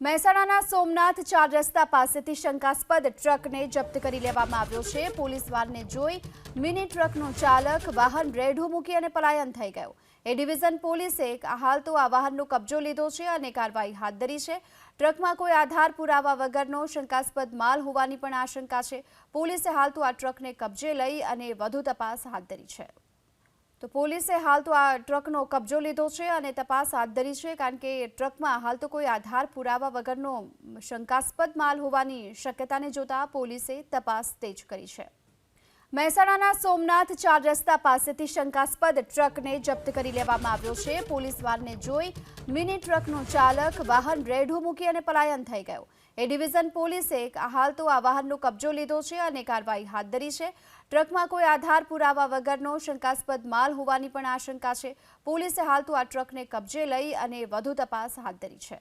મહેસાણાના સોમનાથ 4 રસ્તા પાસેથી શંકાસ્પદ ટ્રકને જપ્ત કરી લેવામાં આવ્યો છે। પોલીસ વાનને જોઈ મિની ટ્રકનો ચાલક વાહન રેઢું મૂકી અને પલાયન થઈ ગયો। એ ડિવિઝન પોલીસે હાલ તો આ વાહનનો કબજો લીધો છે અને કાર્યવાહી હાથ ધરી છે। ટ્રકમાં કોઈ આધાર પુરાવા વગરનો શંકાસ્પદ માલ હોવાની પણ આશંકા છે। પોલીસે હાલ તો આ ટ્રકને કબજે લઈ અને વધુ તપાસ હાથ ધરી છે। તો પોલીસે હાલ તો આ ટ્રકનો કબજો લીધો છે અને તપાસ હાથ ધરી છે, કારણ કે ટ્રકમાં હાલ તો કોઈ આધાર પુરાવા વગરનો શંકાસ્પદ માલ હોવાની શક્યતાને જોતા પોલીસે તપાસ તેજ કરી છે। મહેસાણાના સોમનાથ 4 રસ્તા પાસેથી શંકાસ્પદ ટ્રકને જપ્ત કરી લેવામાં આવ્યો છે। પોલીસ વાનને જોઈ મિની ટ્રકનો ચાલક વાહન રેઢું મૂકી અને પલાયન થઈ ગયો। એ ડિવિઝન પોલીસે હાલ તો આ વાહનનો કબજો લીધો છે અને કાર્યવાહી હાથ ધરી છે। ટ્રકમાં કોઈ આધાર પુરાવા વગરનો શંકાસ્પદ માલ હોવાની પણ આશંકા છે। પોલીસે હાલ તો આ ટ્રકને કબજે લઈ અને વધુ તપાસ હાથ ધરી છે।